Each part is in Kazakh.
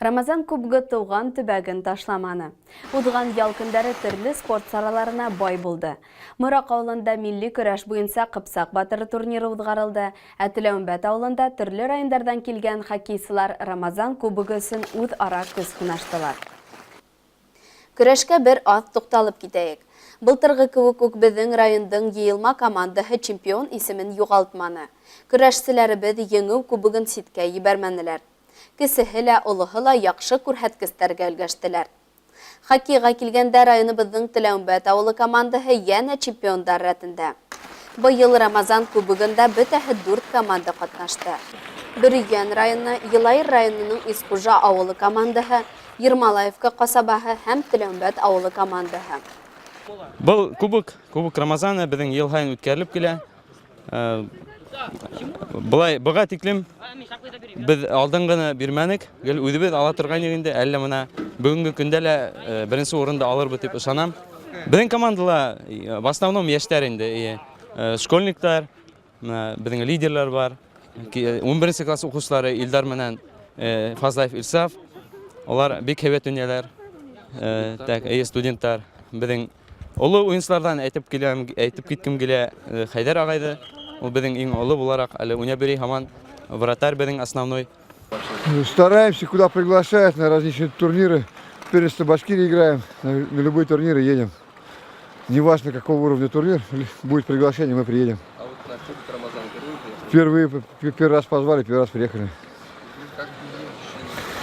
Рамазан күбгі туған түбәгін ташламаны. Удыған ялкындары түрлі спорт сараларына бай болды. Мұрақ ауылында милли көрәш буенча Қыпсақ батыры турниры удғарылды. Әтіләумбәт ауылында түрлі райондардан келген хоккейсылар Рамазан күбігі үшін үд ара көз қынаштылар. Көрәшкә бір ат тоқталып кетейік. Былтырғы күк біздің райондың ейілма командаһы чемпион исемен юғалтманы. Көрәшсілері біз еңу күбігін ситкә ебәрмәнеләр. Кесеһе лә, олыһы ла яҡшы күрһәткестәргә өлгәштеләр. Хоккейға килгәндә районыбыҙҙың Теләүмбәт ауылы командаһы йәнә чемпиондар рәтендә. Быйыл Рамазан күбегендә бөтәһе 4 команда ҡатнашты. Бөрйән районы, Йылайыр районының Исхужа ауылы командаһы, Ермалаевка ҡасабаһы һәм Теләүмбәт ауылы командаһы. Был кубок Рамазана беҙҙең йыл һайын үткәрелеп килә. Быға тиклем біз алдыңғыны бирмәнек, үҙебеҙ ала торған инде, әллә мына бүгенге көндә лә беренсе урында алырбыҙ дип ышанам. Беҙҙең командала в основном йәштәр инде, школьниктар, беҙҙең лидерлар бар. 11 класс уҡыусылары Илдар менән Фазлаев Илсаф. Олар бик һәйбәт донъялар, студенттар. Беҙҙең оло уйынсылардан әйтеп киткем килә Хәйдәр ағайҙы. Ул беҙҙең иң оло булараҡ, әле уйнап йөрөй һаман вратарь беҙҙең основной. Стараемся, куда приглашают, на различные турниры. Первенство Башкирии играем, на любые турниры едем. Неважно, какого уровня турнир, будет приглашение, мы приедем. А вот на Кубок Рамазан Первый раз позвали, первый раз приехали.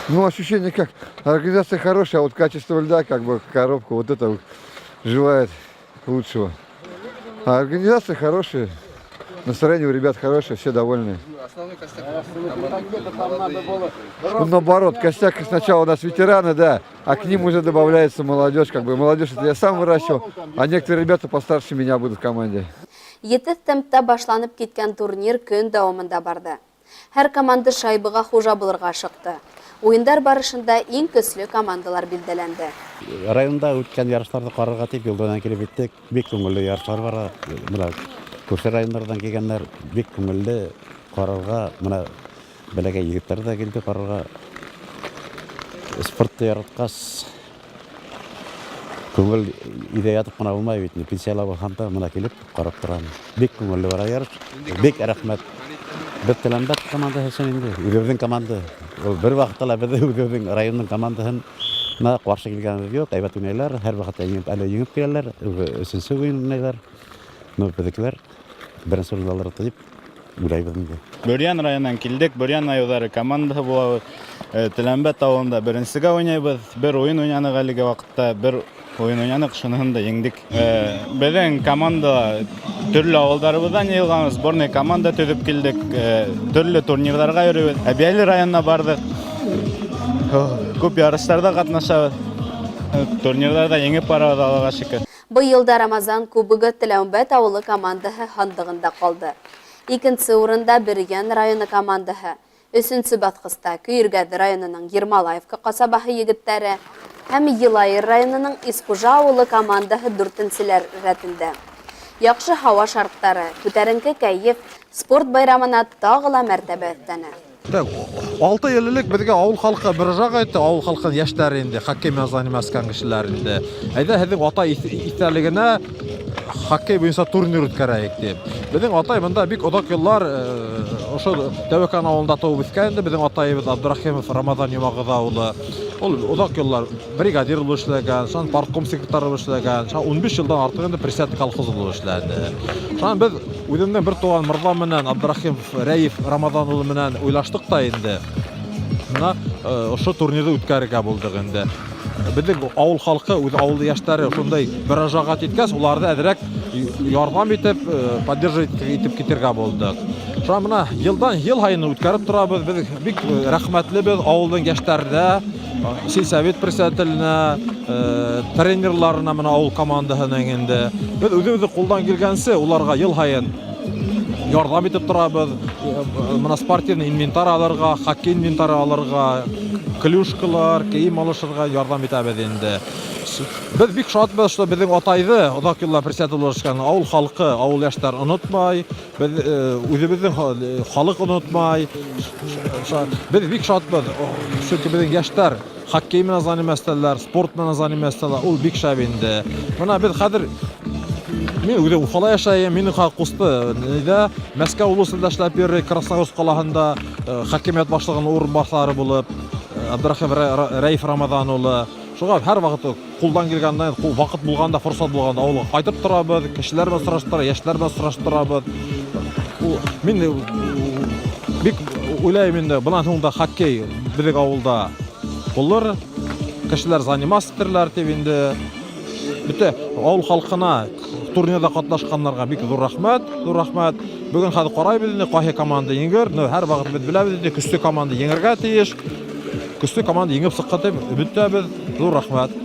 Ну, ощущение как? Организация хорошая, а вот качество льда, как бы коробка, вот это вот желает лучшего. А организация хорошая. Настроение у ребят хорошее, все довольны. Основной костяк команды. Ну, наоборот, костяк сначала у нас ветераны, да, а к ним уже добавляется молодежь. Как бы молодежь это я сам выращивал, а некоторые ребята постарше меня будут в команде. Етез темптә башланып киткән турнир көн дәвамында барды. Һәр команда шайбыға хужа булырға шықты. Уйындар барышында иң көсле командалар билдәләнде. Районда үткән ярышларҙы ҡарарға тип юлдан килеп иттек. Бик күңелле ярышлар бар. Күрше райондардан килгәннәр бик күңелле ҡарарға. Мына бәләкәй егеттәр ҙә килде ҡарарға. Спортты яратҡас, күңел өйҙә ятып ҡына булмай бит. Пенсияла булғанда мына килеп ҡарап торам. Бик күңелле бара ярыш. Бик рәхмәт. Беҙ Теләмбәт командаһы өсөн инде. Үҙебеҙҙең команда. Бер ваҡытта ла беҙ үҙебеҙҙең райондың командаһына ҡаршы килгәнебеҙ юҡ. Әйбәт уйнайҙар. Һәр ваҡытта еңеп киләләр. Өсөнсө уйын уйнайҙар. Беҙҙекеләр беренсе урында алыр дип уйлайбыҙ инде. Бөрйән районынан килдек. Бөрйән айыуҙары командаһы булабыҙ. Теләмбәт ауылында беренсегә уйнайбыҙ. Бер уйын уйнаныҡ әлеге ваҡытта. Бер уйын уйнаныҡ, шуныһын да еңдек. Беҙҙең команда төрлө ауылдарыбыҙҙан йыйылған сборный команда төҙөп килдек. Төрлө турнирҙарға йөрөйбөҙ. Әбйәле районына барҙык. Күп ярыштарҙа ҡатнашабыҙ. Турнирҙарҙа еңеп барабыҙ, Аллаға шөкөр. Быйылда Рамазан күбеге Теләүмбәт ауылы командаһы һандығында ҡалды. Икенсе урында Бөрйән районы командаһы. Өсөнсө баҫҡыста Көйөргәҙе районының Ермалаевка ҡасабаһы егеттәре һәм Йылайыр районының Исхужа ауылы командаһы 4-нселәр рәтендә. Яҡшы һауа шарттары, күтәренке кәйеф спорт байрамына тағы ла мәртәбә өҫтәне. 6 йыл элек беҙгә ауыл халҡы бер жақ айтты, ауыл халҡын йәштәре инде, хоккей менән занимаскан кешеләр инде. Әйҙә һеҙҙең атай иҫтәлегенә хоккей буйынса турнир үткәрәйек дип. Беҙҙең атай бында бик оҙаҡ йыллар ошо Тәүәкән ауылында тыуып үҫкән инде. Беҙҙең атайыбыҙ Абдрахимов Рамазан Йомағыҙ ауылы. Ул оҙаҡ йыллар бригадир булып эшләгән, шунан партком секретары булып эшләгән, 15 йылдан артыҡ инде председатель колхозы булып эшләне. Шунан беҙ үҙемдең бер туған Мырҙа менән Абдрахимов Рәйеф Рамазан улы менән уйлаштыҡ та инде. Ошо турнирҙы үткәрергә булдыҡ инде. Беҙҙең ауыл халҡы, үҙ ауылды йәштәре шундай мөрәжәғәт иткәс, уларҙы әҙерәк ярҙам итеп, поддерживать итеп китергә булдыҡ. Шунан мына йылдан йыл һайын үткәреп торабыҙ. Беҙ бик рәхмәтлебеҙ ауылдың йәштәренә, сельсовет председателенә, тренерларына, мына ауыл командаһының инде. Беҙ үҙебеҙҙе ҡулдан килгәнсе уларға йыл һайын ярдәм итеп торабыз. Менә спортивный инвентарь алырга, хоккей инвентарь алырга, клюшкалар, кием алышырга ярдәм итәбез инде. Без бик шатбыз, что безнең атайды озак еллар председательлашкан авыл халкы, авыл яшьләр онытмай, без үзебезнең халык онытмай. Без бик шатбыз. Чөнки безнең яшьләр хоккей менән занимаштылар, спорт менән занимаштылар. Ул бик шәп инде. Менә без хәзер Мин үзем Уфада яшәйм, минем хакусты. Нидә Мәскәү облысында эшләп йөрик, Красногорск калаһында хакимият башлыгының урынбасары булып, Абдрахим Рәиф Рамадан улы. Шуңа һәр вакыт кулдан килгәндә, вакыт булганда, форсат булганда авылга кайтып торабыз, кешеләр белән сораштыра, яшьләр белән сораштырабыз. Мин бик уйлайм инде, бунан соң да хоккей безнең авылда булыр. Кешеләр занимаштырлар дип инде. Бите авыл халкына турнирда катнашканнарга бик зур рәхмәт, зур рәхмәт. Бүген хәзер карайбыз инде, кайсы команда җиңер. Һәр вакыт без беләбез инде, көчле команда җиңәргә тиеш. Көчле команда җиңеп чыккан дип үтәбез. Зур рәхмәт.